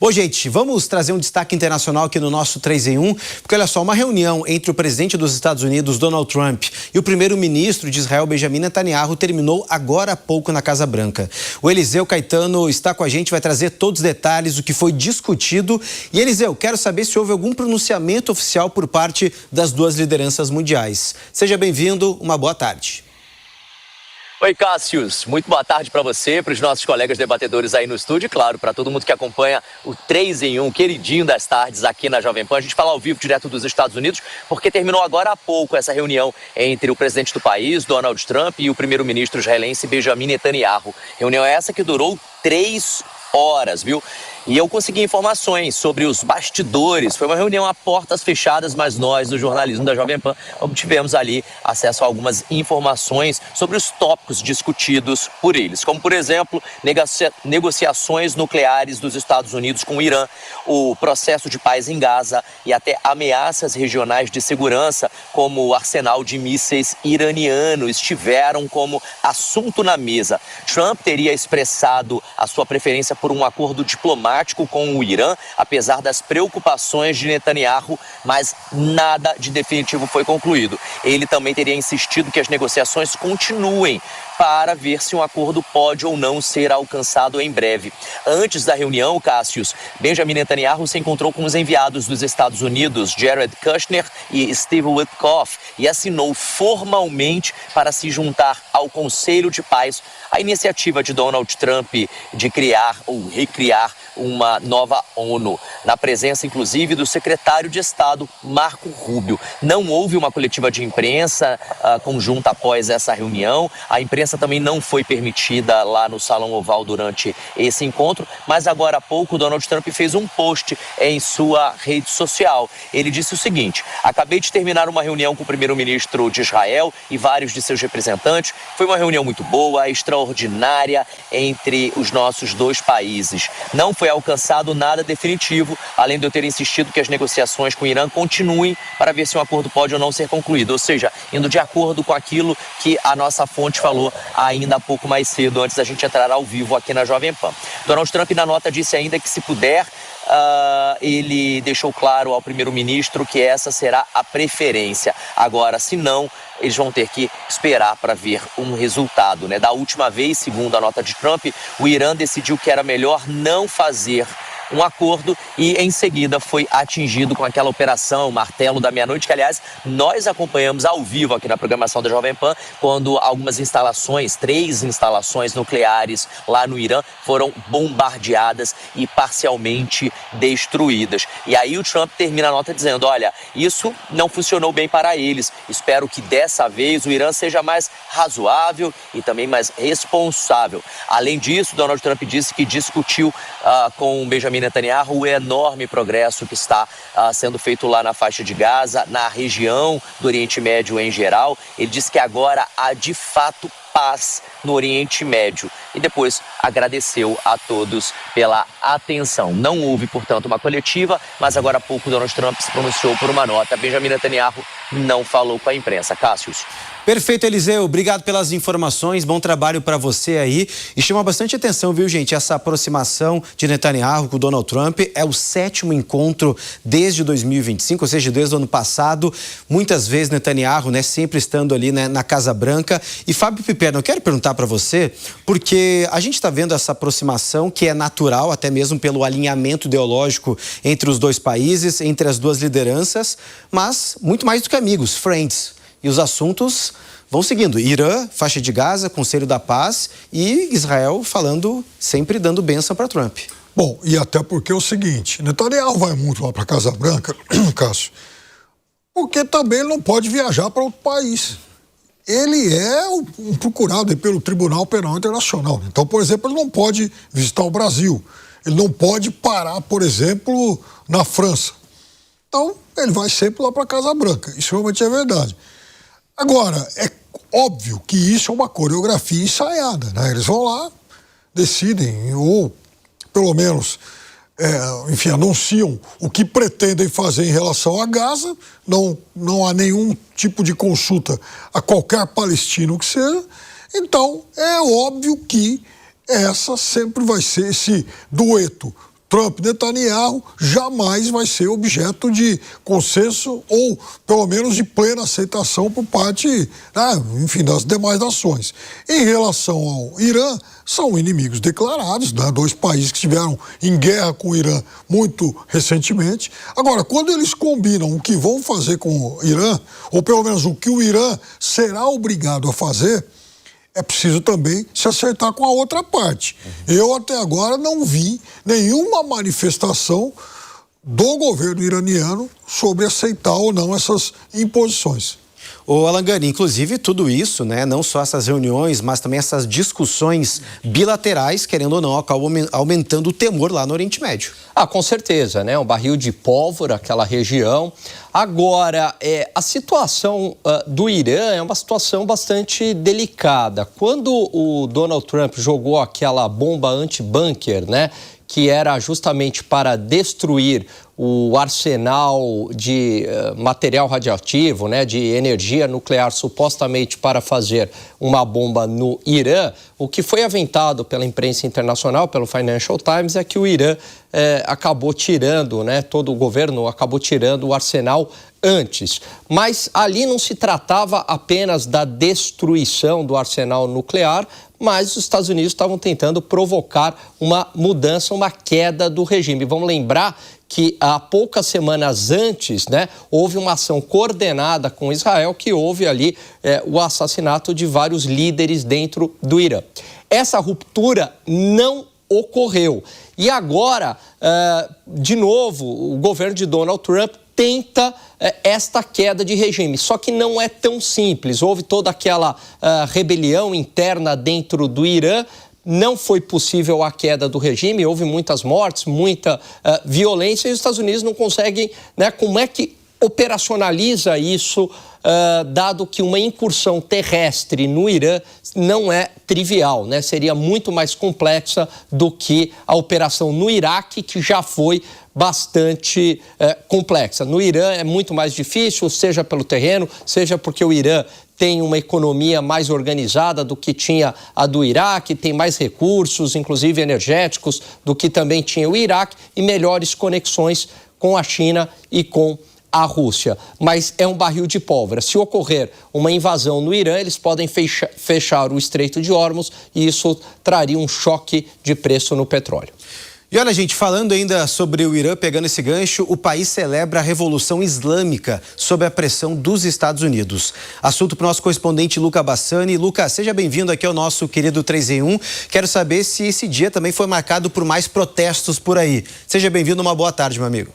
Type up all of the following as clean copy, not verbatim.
Bom, gente, vamos trazer um destaque internacional aqui no nosso 3 em 1, porque olha só, uma reunião entre o presidente dos Estados Unidos, Donald Trump, e o primeiro-ministro de Israel, Benjamin Netanyahu, terminou agora há pouco na Casa Branca. O Eliseu Caetano está com a gente, vai trazer todos os detalhes do que foi discutido. E Eliseu, quero saber se houve algum pronunciamento oficial por parte das duas lideranças mundiais. Seja bem-vindo, uma boa tarde. Oi, Cássius. Muito boa tarde para você, para os nossos colegas debatedores aí no estúdio e, claro, para todo mundo que acompanha o 3 em 1, queridinho das tardes aqui na Jovem Pan. A gente fala ao vivo direto dos Estados Unidos, porque terminou agora há pouco essa reunião entre o presidente do país, Donald Trump, e o primeiro-ministro israelense, Benjamin Netanyahu. Reunião essa que durou 3 horas, viu? E eu consegui informações sobre os bastidores. Foi uma reunião a portas fechadas, mas nós, do jornalismo da Jovem Pan, obtivemos ali acesso a algumas informações sobre os tópicos discutidos por eles, como, por exemplo, negociações nucleares dos Estados Unidos com o Irã, o processo de paz em Gaza e até ameaças regionais de segurança, como o arsenal de mísseis iraniano, estiveram como assunto na mesa. Trump teria expressado a sua preferência por um acordo diplomático com o Irã, apesar das preocupações de Netanyahu, mas nada de definitivo foi concluído. Ele também teria insistido que as negociações continuem para ver se um acordo pode ou não ser alcançado em breve. Antes da reunião, Cássius, Benjamin Netanyahu se encontrou com os enviados dos Estados Unidos, Jared Kushner e Steve Witkoff, e assinou formalmente para se juntar ao Conselho de Paz a iniciativa de Donald Trump de criar ou recriar uma nova ONU, na presença, inclusive, do secretário de Estado, Marco Rubio. Não houve uma coletiva de imprensa conjunta após essa reunião. A imprensa também não foi permitida lá no Salão Oval durante esse encontro, mas agora há pouco Donald Trump fez um post em sua rede social. Ele disse o seguinte: acabei de terminar uma reunião com o primeiro-ministro de Israel e vários de seus representantes. Foi uma reunião muito boa, extraordinária entre os nossos dois países. Não foi alcançado nada definitivo, além de eu ter insistido que as negociações com o Irã continuem para ver se um acordo pode ou não ser concluído. Ou seja, indo de acordo com aquilo que a nossa fonte falou ainda há pouco mais cedo, antes da gente entrar ao vivo aqui na Jovem Pan. Donald Trump, na nota, disse ainda que, se puder, ele deixou claro ao primeiro-ministro que essa será a preferência. Agora, se não, eles vão ter que esperar para ver um resultado, né? Da última vez, segundo a nota de Trump, o Irã decidiu que era melhor não fazer um acordo e, em seguida, foi atingido com aquela operação Martelo da Meia-Noite, que, aliás, nós acompanhamos ao vivo aqui na programação da Jovem Pan, quando algumas instalações, 3 instalações nucleares lá no Irã, foram bombardeadas e parcialmente destruídas. E aí o Trump termina a nota dizendo: olha, isso não funcionou bem para eles. Espero que dessa vez o Irã seja mais razoável e também mais responsável. Além disso, Donald Trump disse que discutiu com Benjamin Netanyahu o enorme progresso que está sendo feito lá na faixa de Gaza, na região do Oriente Médio em geral. Ele disse que agora há de fato paz no Oriente Médio e depois agradeceu a todos pela atenção. Não houve, portanto, uma coletiva, mas agora há pouco Donald Trump se pronunciou por uma nota. Benjamin Netanyahu não falou com a imprensa. Cássius. Perfeito, Eliseu. Obrigado pelas informações. Bom trabalho para você aí. E chama bastante atenção, viu, gente? Essa aproximação de Netanyahu com o Donald Trump é o 7º encontro desde 2025, ou seja, desde o ano passado. Muitas vezes Netanyahu, né, sempre estando ali, né, na Casa Branca. E Fábio Piperno, eu quero perguntar para você, porque a gente está vendo essa aproximação que é natural, até mesmo pelo alinhamento ideológico entre os dois países, entre as duas lideranças, mas muito mais do que amigos, friends. E os assuntos vão seguindo. Irã, faixa de Gaza, Conselho da Paz e Israel falando, sempre dando bênção para Trump. Bom, e até porque é o seguinte, Netanyahu vai muito lá para a Casa Branca, Cássio, porque também ele não pode viajar para outro país. Ele é um procurado pelo Tribunal Penal Internacional. Então, por exemplo, ele não pode visitar o Brasil. Ele não pode parar, por exemplo, na França. Então, ele vai sempre lá para a Casa Branca. Isso realmente é verdade. Agora, é óbvio que isso é uma coreografia ensaiada, né? Eles vão lá, decidem, ou pelo menos, enfim, anunciam o que pretendem fazer em relação a Gaza. Não há nenhum tipo de consulta a qualquer palestino que seja. Então, é óbvio que essa sempre vai ser esse dueto Trump-Netanyahu jamais vai ser objeto de consenso ou, pelo menos, de plena aceitação por parte, enfim, das demais nações. Em relação ao Irã, são inimigos declarados, dois países que estiveram em guerra com o Irã muito recentemente. Agora, quando eles combinam o que vão fazer com o Irã, ou pelo menos o que o Irã será obrigado a fazer, é preciso também se acertar com a outra parte. Eu até agora não vi nenhuma manifestação do governo iraniano sobre aceitar ou não essas imposições. Ô Alangani, inclusive tudo isso, né, não só essas reuniões, mas também essas discussões bilaterais, querendo ou não, acabam aumentando o temor lá no Oriente Médio. Com certeza, né? Um barril de pólvora, aquela região. Agora, a situação do Irã é uma situação bastante delicada. Quando o Donald Trump jogou aquela bomba anti-bunker, né, que era justamente para destruir o arsenal de material radioativo, né, de energia nuclear, supostamente para fazer uma bomba no Irã, o que foi aventado pela imprensa internacional, pelo Financial Times, é que o Irã acabou tirando, né, todo o governo acabou tirando o arsenal antes. Mas ali não se tratava apenas da destruição do arsenal nuclear, mas os Estados Unidos estavam tentando provocar uma mudança, uma queda do regime. Vamos lembrar que há poucas semanas antes, né, houve uma ação coordenada com Israel, que houve ali o assassinato de vários líderes dentro do Irã. Essa ruptura não ocorreu. E agora, de novo, o governo de Donald Trump tenta esta queda de regime. Só que não é tão simples. Houve toda aquela rebelião interna dentro do Irã. Não foi possível a queda do regime, houve muitas mortes, muita violência, e os Estados Unidos não conseguem, né? Como é que operacionaliza isso, dado que uma incursão terrestre no Irã não é trivial, né? Seria muito mais complexa do que a operação no Iraque, que já foi bastante complexa. No Irã é muito mais difícil, seja pelo terreno, seja porque o Irã tem uma economia mais organizada do que tinha a do Iraque, tem mais recursos, inclusive energéticos, do que também tinha o Iraque, e melhores conexões com a China e com a Rússia. Mas é um barril de pólvora. Se ocorrer uma invasão no Irã, eles podem fechar o Estreito de Hormuz, e isso traria um choque de preço no petróleo. E olha, gente, falando ainda sobre o Irã, pegando esse gancho, o país celebra a Revolução Islâmica sob a pressão dos Estados Unidos. Assunto para o nosso correspondente Luca Bassani. Luca, seja bem-vindo aqui ao nosso querido 3 em 1. Quero saber se esse dia também foi marcado por mais protestos por aí. Seja bem-vindo, uma boa tarde, meu amigo.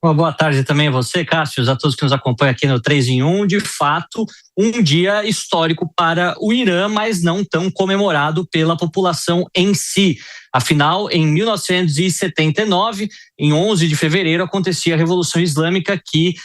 Uma boa tarde também a você, Cássio, a todos que nos acompanham aqui no 3 em 1. De fato, um dia histórico para o Irã, mas não tão comemorado pela população em si. Afinal, em 1979, em 11 de fevereiro, acontecia a Revolução Islâmica, que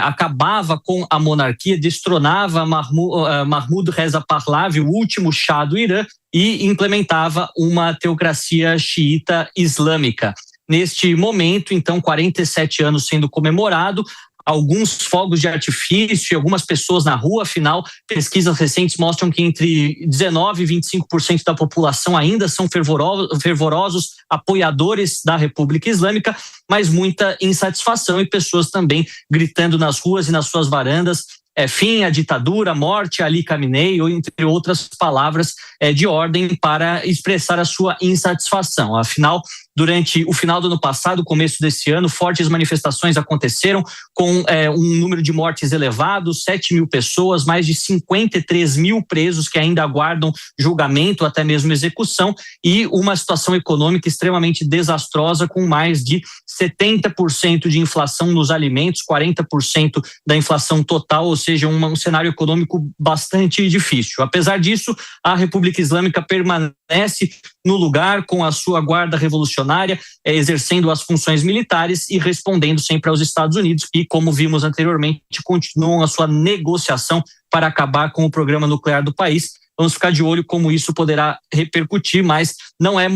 acabava com a monarquia, destronava Mahmoud Reza Pahlavi, o último Shah do Irã, e implementava uma teocracia xiita islâmica. Neste momento, então, 47 anos sendo comemorado, alguns fogos de artifício e algumas pessoas na rua. Afinal, pesquisas recentes mostram que entre 19% e 25% da população ainda são fervorosos apoiadores da República Islâmica, mas muita insatisfação e pessoas também gritando nas ruas e nas suas varandas: fim à ditadura, morte a Ali Khamenei, ou entre outras palavras de ordem para expressar a sua insatisfação. Afinal, durante o final do ano passado, começo desse ano, fortes manifestações aconteceram com um número de mortes elevado, 7 mil pessoas, mais de 53 mil presos que ainda aguardam julgamento, até mesmo execução, e uma situação econômica extremamente desastrosa, com mais de 70% de inflação nos alimentos, 40% da inflação total, ou seja, um cenário econômico bastante difícil. Apesar disso, a República Islâmica permanece no lugar com a sua guarda revolucionária, exercendo as funções militares e respondendo sempre aos Estados Unidos, que, como vimos anteriormente, continuam a sua negociação para acabar com o programa nuclear do país. Vamos ficar de olho como isso poderá repercutir, mas não é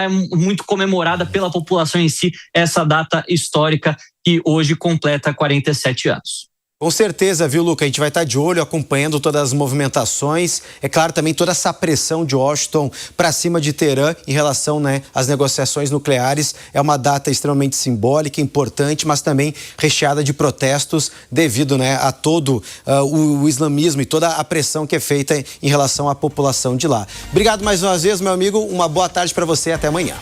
muito comemorada pela população em si essa data histórica, que hoje completa 47 anos. Com certeza, viu, Luca? A gente vai estar de olho, acompanhando todas as movimentações. É claro, também toda essa pressão de Washington para cima de Teherã em relação, né, às negociações nucleares. É uma data extremamente simbólica, importante, mas também recheada de protestos devido, né, a todo o islamismo e toda a pressão que é feita em relação à população de lá. Obrigado mais uma vez, meu amigo. Uma boa tarde para você e até amanhã.